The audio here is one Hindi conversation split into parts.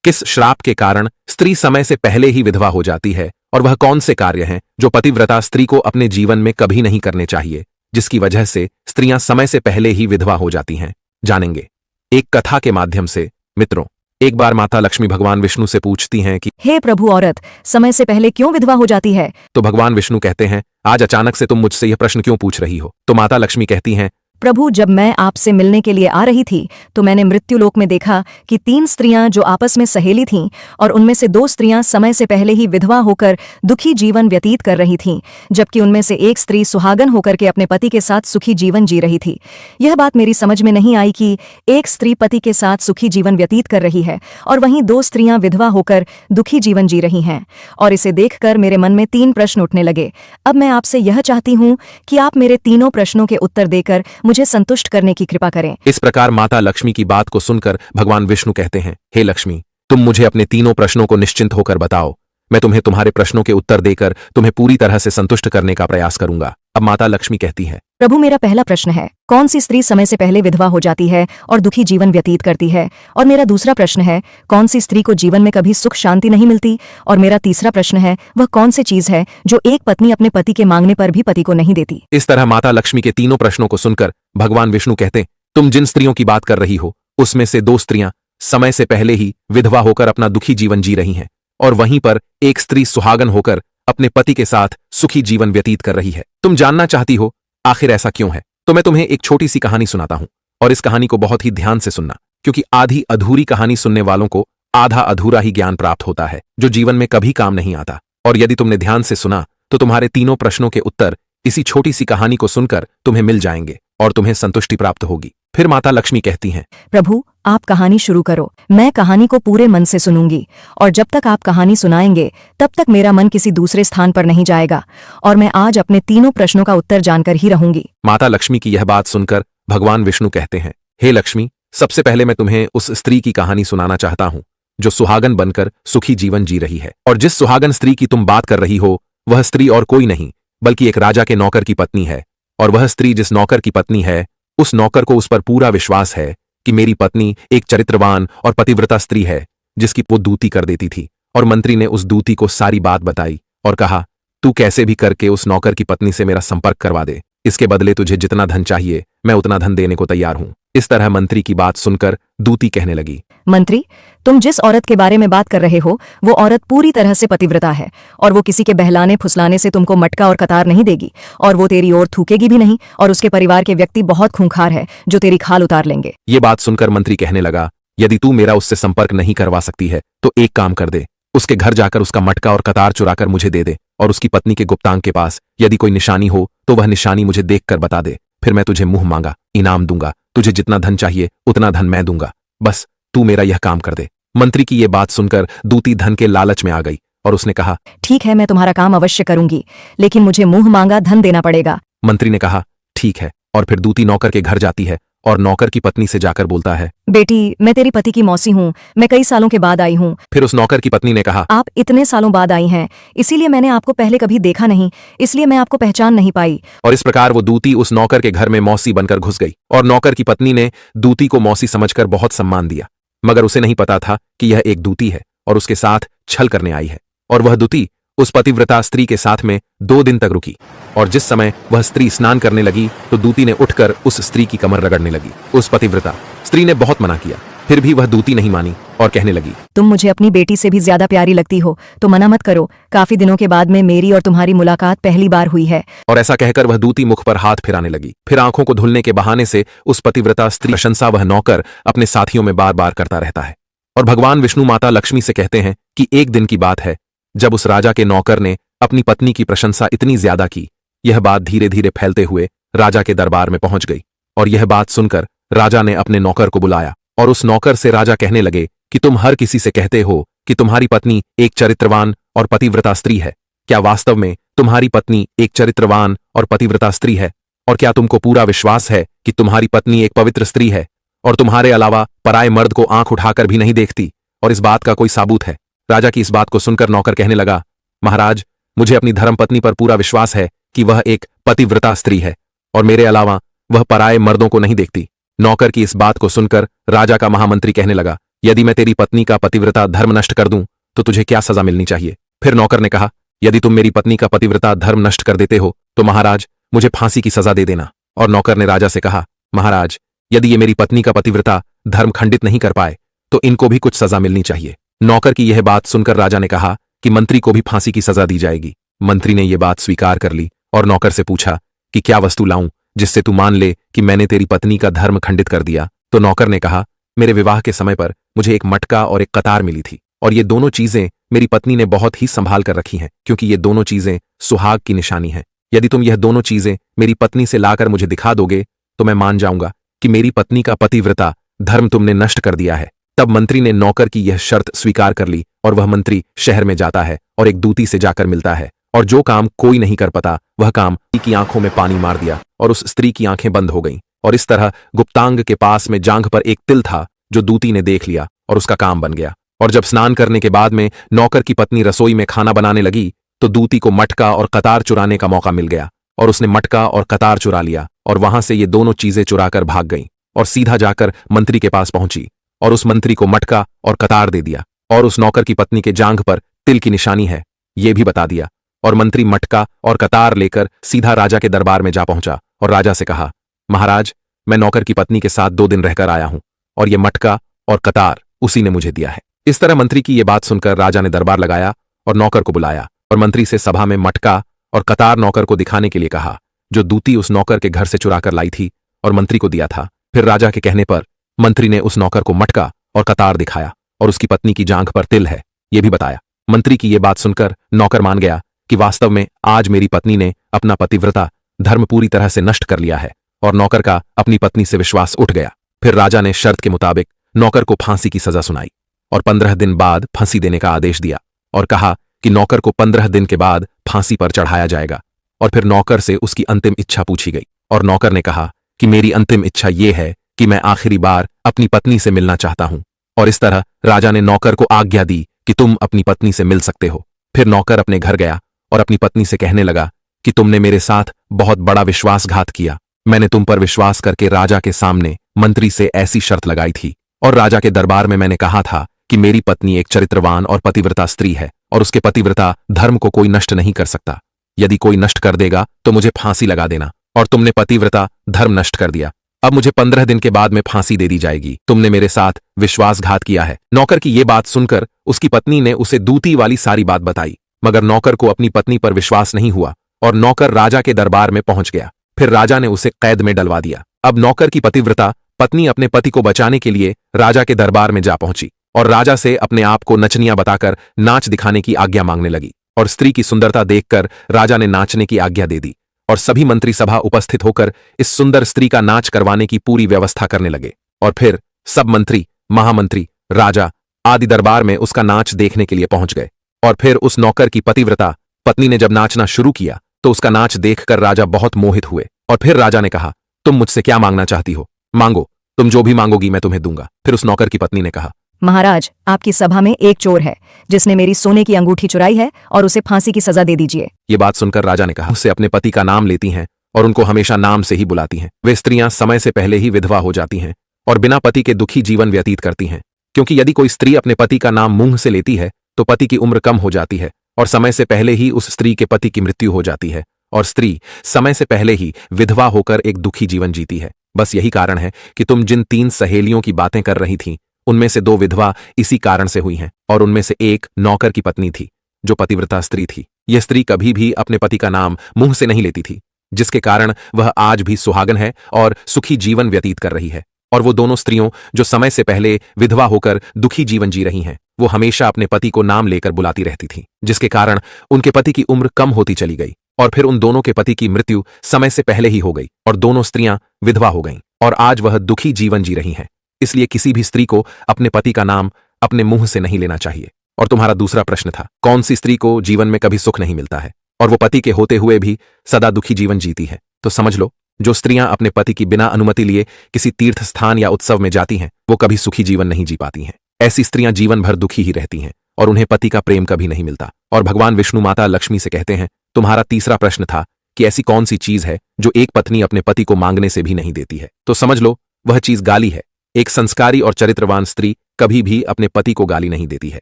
किस श्राप के कारण स्त्री समय से पहले ही विधवा हो जाती है और वह कौन से कार्य हैं जो पतिव्रता स्त्री को अपने जीवन में कभी नहीं करने चाहिए, जिसकी वजह से स्त्रियां समय से पहले ही विधवा हो जाती हैं, जानेंगे एक कथा के माध्यम से। मित्रों, एक बार माता लक्ष्मी भगवान विष्णु से पूछती हैं कि हे प्रभु, औरत समय से पहले क्यों विधवा हो जाती है? तो भगवान विष्णु कहते हैं, आज अचानक से तुम मुझसे यह प्रश्न क्यों पूछ रही हो? तो माता लक्ष्मी कहती हैं, प्रभु, जब मैं आपसे मिलने के लिए आ रही थी तो मैंने मृत्युलोक में देखा कि 3 स्त्रियां जो आपस में सहेली थीं और उनमें से 2 स्त्रियां समय से पहले ही विधवा होकर दुखी जीवन व्यतीत कर रही थीं, जबकि उनमें से एक स्त्री सुहागन होकर के अपने पति के साथ सुखी जीवन जी रही थी। यह बात मेरी समझ में नहीं आई कि एक स्त्री पति के साथ सुखी जीवन व्यतीत कर रही है और वहीं 2 स्त्रियां विधवा होकर दुखी जीवन जी रही हैं, और इसे देखकर मेरे मन में 3 प्रश्न उठने लगे। अब मैं आपसे यह चाहती हूं कि आप मेरे तीनों प्रश्नों के उत्तर देकर मुझे संतुष्ट करने की कृपा करें। इस प्रकार माता लक्ष्मी की बात को सुनकर भगवान विष्णु कहते हैं, हे लक्ष्मी, तुम मुझे अपने तीनों प्रश्नों को निश्चिंत होकर बताओ। मैं तुम्हें तुम्हारे प्रश्नों के उत्तर देकर तुम्हें पूरी तरह से संतुष्ट करने का प्रयास करूंगा। अब माता लक्ष्मी कहती है, प्रभु, मेरा पहला प्रश्न है, कौन सी स्त्री समय से पहले विधवा हो जाती है और दुखी जीवन व्यतीत करती है? और मेरा दूसरा प्रश्न है, कौन सी स्त्री को जीवन में कभी सुख शांति नहीं मिलती? और मेरा तीसरा प्रश्न है, वह कौन सी चीज है जो एक पत्नी अपने पति के मांगने पर भी पति को नहीं देती? इस तरह माता लक्ष्मी के तीनों प्रश्नों को सुनकर भगवान विष्णु कहते, तुम जिन स्त्रियों की बात कर रही हो उसमें से 2 स्त्रियां समय से पहले ही विधवा होकर अपना दुखी जीवन जी रही हैं, और वहीं पर एक स्त्री सुहागन होकर अपने पति के साथ सुखी जीवन व्यतीत कर रही है। तुम जानना चाहती हो आखिर ऐसा क्यों है? तो मैं तुम्हें एक छोटी सी कहानी सुनाता हूं, और इस कहानी को बहुत ही ध्यान से सुनना, क्योंकि आधी अधूरी कहानी सुनने वालों को आधा अधूरा ही ज्ञान प्राप्त होता है, जो जीवन में कभी काम नहीं आता। और यदि तुमने ध्यान से सुना तो तुम्हारे तीनों प्रश्नों के उत्तर इसी छोटी सी कहानी को सुनकर तुम्हें मिल जाएंगे और तुम्हें संतुष्टि प्राप्त होगी। फिर माता लक्ष्मी कहती हैं, प्रभु, आप कहानी शुरू करो, मैं कहानी को पूरे मन से सुनूंगी, और जब तक आप कहानी सुनाएंगे तब तक मेरा मन किसी दूसरे स्थान पर नहीं जाएगा, और मैं आज अपने तीनों प्रश्नों का उत्तर जानकर ही रहूंगी। माता लक्ष्मी की यह बात सुनकर भगवान विष्णु कहते हैं, हे लक्ष्मी, सबसे पहले मैं तुम्हें उस स्त्री की कहानी सुनाना चाहता हूं जो सुहागन बनकर सुखी जीवन जी रही है। और जिस सुहागन स्त्री की तुम बात कर रही हो वह स्त्री और कोई नहीं बल्कि एक राजा के नौकर की पत्नी है। और वह स्त्री जिस नौकर की पत्नी है, उस नौकर को उस पर पूरा विश्वास है कि मेरी पत्नी एक चरित्रवान और पतिव्रता स्त्री है जिसकी वो दूती कर देती थी। और मंत्री ने उस दूती को सारी बात बताई और कहा, तू कैसे भी करके उस नौकर की पत्नी से मेरा संपर्क करवा दे, इसके बदले तुझे जितना धन चाहिए मैं उतना धन देने को तैयार हूं। इस तरह मंत्री की बात सुनकर दूती कहने लगी, मंत्री, तुम जिस औरत के बारे में बात कर रहे हो वो औरत पूरी तरह से पतिव्रता है, और वो किसी के बहलाने फुसलाने से तुमको मटका और कतार नहीं देगी, और वो तेरी ओर थूकेगी भी नहीं, और उसके परिवार के व्यक्ति बहुत खूंखार है जो तेरी खाल उतार लेंगे। ये बात सुनकर मंत्री कहने लगा, यदि तू मेरा उससे संपर्क नहीं करवा सकती है तो एक काम कर दे, उसके घर जाकर उसका मटका और कतार चुराकर मुझे दे दे, और उसकी पत्नी के गुप्तांग के पास यदि कोई निशानी हो तो वह निशानी मुझे देखकर बता दे, फिर मैं तुझे मुंह मांगा इनाम दूंगा, तुझे जितना धन चाहिए उतना धन मैं दूंगा, बस तू मेरा यह काम कर दे। मंत्री की ये बात सुनकर दूती धन के लालच में आ गई और उसने कहा, ठीक है, मैं तुम्हारा काम अवश्य करूंगी, लेकिन मुझे मुंह मांगा धन देना पड़ेगा। मंत्री ने कहा, ठीक है। और फिर दूती नौकर के घर जाती है और नौकर की पत्नी से जाकर बोलता है, बेटी, मैं तेरी पति की मौसी हूँ, मैं कई सालों के बाद आई हूँ। फिर उस नौकर की पत्नी ने कहा, आप इतने सालों बाद आई हैं, इसीलिए मैंने आपको पहले कभी देखा नहीं, इसलिए मैं आपको पहचान नहीं पाई। और इस प्रकार वो दूती उस नौकर के घर में मौसी बनकर घुस गई, और नौकर की पत्नी ने दूती को मौसी समझकर बहुत सम्मान दिया, मगर उसे नहीं पता था कि यह एक दूती है और उसके साथ छल करने आई है। और वह दूती उस पतिव्रता स्त्री के साथ में 2 दिन तक रुकी, और जिस समय वह स्त्री स्नान करने लगी तो दूती ने उठकर उस स्त्री की कमर रगड़ने लगी। उस पतिव्रता स्त्री ने बहुत मना किया, फिर भी वह दूती नहीं मानी और कहने लगी, तुम मुझे अपनी बेटी से भी ज्यादा प्यारी लगती हो तो मना मत करो, काफी दिनों के बाद में मेरी और तुम्हारी मुलाकात पहली बार हुई है। और ऐसा कहकर वह दूती मुख पर हाथ फिराने लगी। फिर आंखों को धुलने के बहाने से उस पतिव्रता स्त्री प्रशंसा वह नौकर अपने साथियों में बार बार करता रहता है। और भगवान विष्णु माता लक्ष्मी से कहते हैं कि एक दिन की बात है जब उस राजा के नौकर ने अपनी पत्नी की प्रशंसा इतनी ज्यादा की, यह बात धीरे धीरे फैलते हुए राजा के दरबार में पहुंच गई। और यह बात सुनकर राजा ने अपने नौकर को बुलाया, और उस नौकर से राजा कहने लगे कि तुम हर किसी से कहते हो कि तुम्हारी पत्नी एक चरित्रवान और पतिव्रता स्त्री है, क्या वास्तव में तुम्हारी पत्नी एक चरित्रवान और पतिव्रता स्त्री है? और क्या तुमको पूरा विश्वास है कि तुम्हारी पत्नी एक पवित्र स्त्री है और तुम्हारे अलावा पराये मर्द को आंख उठाकर भी नहीं देखती, और इस बात का कोई साबूत है? राजा की इस बात को सुनकर नौकर कहने लगा, महाराज, मुझे अपनी धर्मपत्नी पर पूरा विश्वास है कि वह एक पतिव्रता स्त्री है और मेरे अलावा वह पराये मर्दों को नहीं देखती। नौकर की इस बात को सुनकर राजा का महामंत्री कहने लगा, यदि मैं तेरी पत्नी का पतिव्रता धर्म नष्ट कर दूं तो तुझे क्या सजा मिलनी चाहिए? फिर नौकर ने कहा, यदि तुम मेरी पत्नी का पतिव्रता धर्म नष्ट कर देते हो तो महाराज मुझे फांसी की सजा दे देना। और नौकर ने राजा से कहा, महाराज यदि ये मेरी पत्नी का पतिव्रता धर्म खंडित नहीं कर पाए तो इनको भी कुछ सजा मिलनी चाहिए। नौकर की यह बात सुनकर राजा ने कहा कि मंत्री को भी फांसी की सजा दी जाएगी। मंत्री ने यह बात स्वीकार कर ली और नौकर से पूछा कि क्या वस्तु लाऊं जिससे तू मान ले कि मैंने तेरी पत्नी का धर्म खंडित कर दिया। तो नौकर ने कहा, मेरे विवाह के समय पर मुझे एक मटका और एक कतार मिली थी और ये दोनों चीजें मेरी पत्नी ने बहुत ही संभाल कर रखी हैं, क्योंकि ये दोनों चीजें सुहाग की निशानी हैं। यदि तुम यह दोनों चीजें मेरी पत्नी से लाकर मुझे दिखा दोगे तो मैं मान जाऊंगा कि मेरी पत्नी का पतिव्रता धर्म तुमने नष्ट कर दिया है। तब मंत्री ने नौकर की यह शर्त स्वीकार कर ली और वह मंत्री शहर में जाता है और एक दूती से जाकर मिलता है और जो काम कोई नहीं कर पाता वह काम की आंखों में पानी मार दिया और उस स्त्री की आंखें बंद हो गईं। और इस तरह गुप्तांग के पास में जांघ पर एक तिल था जो दूती ने देख लिया और उसका काम बन गया। और जब स्नान करने के बाद में नौकर की पत्नी रसोई में खाना बनाने लगी तो दूती को मटका और कतार चुराने का मौका मिल गया और उसने मटका और कतार चुरा लिया और वहां से ये दोनों चीजें चुराकर भाग गईं और सीधा जाकर मंत्री के पास पहुंची और उस मंत्री को मटका और कतार दे दिया और उस नौकर की पत्नी के जांघ पर तिल की निशानी है ये भी बता दिया। और मंत्री मटका और कतार लेकर सीधा राजा के दरबार में जा पहुंचा और राजा से कहा, महाराज मैं नौकर की पत्नी के साथ 2 दिन रहकर आया हूं और ये मटका और कतार उसी ने मुझे दिया है। इस तरह मंत्री की ये बात सुनकर राजा ने दरबार लगाया और नौकर को बुलाया और मंत्री से सभा में मटका और कतार नौकर को दिखाने के लिए कहा जो दूती उस नौकर के घर से चुराकर लाई थी और मंत्री को दिया था। फिर राजा के कहने पर मंत्री ने उस नौकर को मटका और कतार दिखाया और उसकी पत्नी की जांघ पर तिल है ये भी बताया। मंत्री की ये बात सुनकर नौकर मान गया कि वास्तव में आज मेरी पत्नी ने अपना पतिव्रता धर्म पूरी तरह से नष्ट कर लिया है और नौकर का अपनी पत्नी से विश्वास उठ गया। फिर राजा ने शर्त के मुताबिक नौकर को फांसी की सजा सुनाई और 15 दिन बाद फांसी देने का आदेश दिया और कहा कि नौकर को 15 दिन के बाद फांसी पर चढ़ाया जाएगा। और फिर नौकर से उसकी अंतिम इच्छा पूछी गई और नौकर ने कहा कि मेरी अंतिम इच्छा ये है कि मैं आखिरी बार अपनी पत्नी से मिलना चाहता हूं। और इस तरह राजा ने नौकर को आज्ञा दी कि तुम अपनी पत्नी से मिल सकते हो। फिर नौकर अपने घर गया और अपनी पत्नी से कहने लगा कि तुमने मेरे साथ बहुत बड़ा विश्वासघात किया। मैंने तुम पर विश्वास करके राजा के सामने मंत्री से ऐसी शर्त लगाई थी और राजा के दरबार में मैंने कहा था कि मेरी पत्नी एक चरित्रवान और पतिव्रता स्त्री है और उसके पतिव्रता धर्म को कोई नष्ट नहीं कर सकता। यदि कोई नष्ट कर देगा तो मुझे फांसी लगा देना। और तुमने पतिव्रता धर्म नष्ट कर दिया। अब मुझे 15 दिन के बाद में फांसी दे दी जाएगी। तुमने मेरे साथ विश्वासघात किया है। नौकर की ये बात सुनकर उसकी पत्नी ने उसे दूती वाली सारी बात बताई, मगर नौकर को अपनी पत्नी पर विश्वास नहीं हुआ और नौकर राजा के दरबार में पहुंच गया। फिर राजा ने उसे कैद में डलवा दिया। अब नौकर की पतिव्रता पत्नी अपने पति को बचाने के लिए राजा के दरबार में जा पहुंची और राजा से अपने आप को नचनिया बताकर नाच दिखाने की आज्ञा मांगने लगी। और स्त्री की सुंदरता देखकर राजा ने नाचने की आज्ञा दे दी और सभी मंत्री सभा उपस्थित होकर इस सुंदर स्त्री का नाच करवाने की पूरी व्यवस्था करने लगे। और फिर सब मंत्री, महामंत्री, राजा आदि दरबार में उसका नाच देखने के लिए पहुंच गए। और फिर उस नौकर की पतिव्रता पत्नी ने जब नाचना शुरू किया तो उसका नाच देखकर राजा बहुत मोहित हुए। और फिर राजा ने कहा, तुम मुझसे क्या मांगना चाहती हो? मांगो, तुम जो भी मांगोगी मैं तुम्हें दूंगा। फिर उस नौकर की पत्नी ने कहा, महाराज आपकी सभा में एक चोर है जिसने मेरी सोने की अंगूठी चुराई है और उसे फांसी की सजा दे दीजिए। ये बात सुनकर राजा ने कहा, उससे अपने पति का नाम लेती हैं और उनको हमेशा नाम से ही बुलाती हैं। वे स्त्रियां समय से पहले ही विधवा हो जाती हैं और बिना पति के दुखी जीवन व्यतीत करती हैं, क्योंकि यदि कोई स्त्री अपने पति का नाम मुंह से लेती है तो पति की उम्र कम हो जाती है और समय से पहले ही उस स्त्री के पति की मृत्यु हो जाती है और स्त्री समय से पहले ही विधवा होकर एक दुखी जीवन जीती है। बस यही कारण है कि तुम जिन 3 सहेलियों की बातें कर रही थीं उनमें से 2 विधवा इसी कारण से हुई हैं और उनमें से एक नौकर की पत्नी थी जो पतिव्रता स्त्री थी। यह स्त्री कभी भी अपने पति का नाम मुंह से नहीं लेती थी, जिसके कारण वह आज भी सुहागन है और सुखी जीवन व्यतीत कर रही है। और वो दोनों स्त्रियों जो समय से पहले विधवा होकर दुखी जीवन जी रही हैं, वो हमेशा अपने पति को नाम लेकर बुलाती रहती थीं, जिसके कारण उनके पति की उम्र कम होती चली गई और फिर उन दोनों के पति की मृत्यु समय से पहले ही हो गई और दोनों स्त्रियां विधवा हो गईं और आज वह दुखी जीवन जी रही हैं। इसलिए किसी भी स्त्री को अपने पति का नाम अपने मुंह से नहीं लेना चाहिए। और तुम्हारा दूसरा प्रश्न था, कौन सी स्त्री को जीवन में कभी सुख नहीं मिलता है और वो पति के होते हुए भी सदा दुखी जीवन जीती है? तो समझ लो, जो स्त्रियां अपने पति की बिना अनुमति लिए किसी तीर्थ स्थान या उत्सव में जाती हैं वो कभी सुखी जीवन नहीं जी पाती हैं। ऐसी स्त्रियां जीवन भर दुखी ही रहती हैं और उन्हें पति का प्रेम कभी नहीं मिलता। और भगवान विष्णु माता लक्ष्मी से कहते हैं, तुम्हारा तीसरा प्रश्न था कि ऐसी कौन सी चीज है जो एक पत्नी अपने पति को मांगने से भी नहीं देती है? तो समझ लो, वह चीज गाली है। एक संस्कारी और चरित्रवान स्त्री कभी भी अपने पति को गाली नहीं देती है,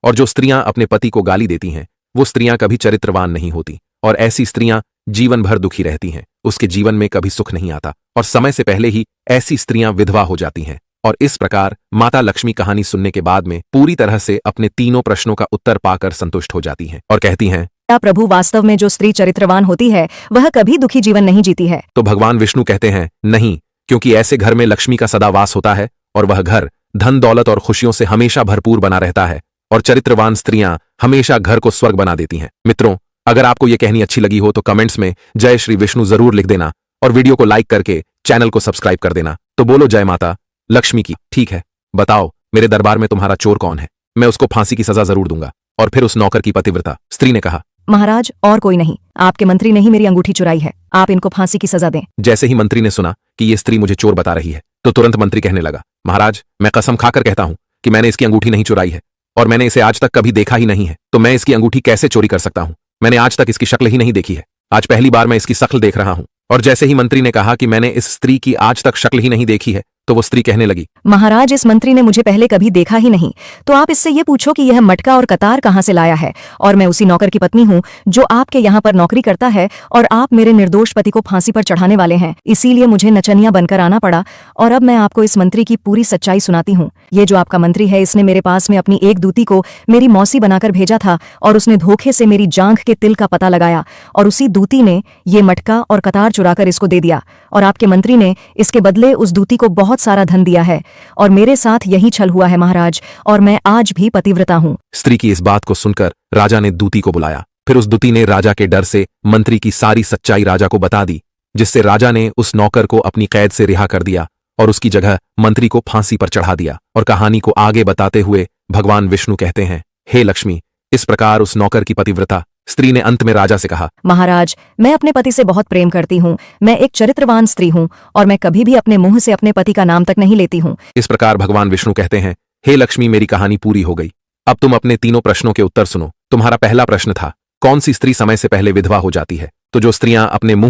और जो स्त्रियां अपने पति को गाली देती हैं वो स्त्रियां कभी चरित्रवान नहीं होती, और ऐसी स्त्रियां जीवन भर दुखी रहती हैं, उसके जीवन में कभी सुख नहीं आता, और समय से पहले ही ऐसी स्त्रियां विधवा हो जाती हैं। और इस प्रकार माता लक्ष्मी कहानी सुनने के बाद में पूरी तरह से अपने तीनों प्रश्नों का उत्तर पाकर संतुष्ट हो जाती हैं और कहती हैं, क्या प्रभु वास्तव में जो स्त्री चरित्रवान होती है वह कभी दुखी जीवन नहीं जीती है? तो भगवान विष्णु कहते हैं, नहीं, क्योंकि ऐसे घर में लक्ष्मी का सदा वास होता है और वह घर धन दौलत और खुशियों से हमेशा भरपूर बना रहता है, और चरित्रवान स्त्रियां हमेशा घर को स्वर्ग बना देती हैं। मित्रों, अगर आपको यह कहानी अच्छी लगी हो तो कमेंट्स में जय श्री विष्णु जरूर लिख देना और वीडियो को लाइक करके चैनल को सब्सक्राइब कर देना। तो बोलो जय माता लक्ष्मी की। ठीक है, बताओ मेरे दरबार में तुम्हारा चोर कौन है? मैं उसको फांसी की सजा जरूर दूंगा। और फिर उस नौकर की पतिव्रता स्त्री ने कहा, महाराज, और कोई नहीं, आपके मंत्री ने ही मेरी अंगूठी चुराई है, आप इनको फांसी की सजा दें। जैसे ही मंत्री ने सुना कि ये स्त्री मुझे चोर बता रही है तो तुरंत मंत्री कहने लगा, महाराज, मैं कसम खाकर कहता हूं कि मैंने इसकी अंगूठी नहीं चुराई है और मैंने इसे आज तक कभी देखा ही नहीं है, तो मैं इसकी अंगूठी कैसे चोरी कर सकता हूं? मैंने आज तक इसकी शक्ल ही नहीं देखी है, आज पहली बार मैं इसकी शक्ल देख रहा हूं। और जैसे ही मंत्री ने कहा कि मैंने इस स्त्री की आज तक शक्ल ही नहीं देखी है तो वो स्त्री कहने लगी, महाराज, इस मंत्री ने मुझे पहले कभी देखा ही नहीं, तो आप इससे ये पूछो कि यह मटका और कतार कहाँ से लाया है। और मैं उसी नौकर की पत्नी हूँ जो आपके यहाँ पर नौकरी करता है, और आप मेरे निर्दोष पति को फांसी पर चढ़ाने वाले हैं, इसीलिए मुझे नचनिया बनकर आना पड़ा। और अब मैं आपको इस मंत्री की पूरी सच्चाई सुनाती हूँ। ये जो आपका मंत्री है, इसने मेरे पास में अपनी एक दूती को मेरी मौसी बनाकर भेजा था, और उसने धोखे से मेरी जांघ के तिल का पता लगाया, और उसी दूती ने ये मटका और कतार चुराकर इसको दे दिया, और आपके मंत्री ने इसके बदले उस दूती को बहुत सारा धन दिया है, और मेरे साथ यही छल हुआ है महाराज, और मैं आज भी पतिव्रता हूँ। स्त्री की इस बात को सुनकर राजा ने दूती को बुलाया। फिर उस दूती ने राजा के डर से मंत्री की सारी सच्चाई राजा को बता दी, जिससे राजा ने उस नौकर को अपनी कैद से रिहा कर दिया और उसकी जगह मंत्री को फांसी पर चढ़ा दिया। और कहानी को आगे बताते हुए भगवान विष्णु कहते हैं, हे लक्ष्मी, इस प्रकार उस नौकर की पतिव्रता स्त्री ने अंत में राजा से कहा, महाराज, मैं अपने पति से बहुत प्रेम करती हूँ, मैं एक चरित्रवान स्त्री हूँ, और मैं कभी भी अपने मुंह से अपने पति का नाम तक नहीं लेती हूँ। इस प्रकार भगवान विष्णु कहते हैं, हे लक्ष्मी, मेरी कहानी पूरी हो गई। अब तुम अपने तीनों प्रश्नों के उत्तर सुनो। तुम्हारा पहला प्रश्न था, कौन सी स्त्री समय से पहले विधवा हो जाती है? तो जो स्त्रियां अपने मुंह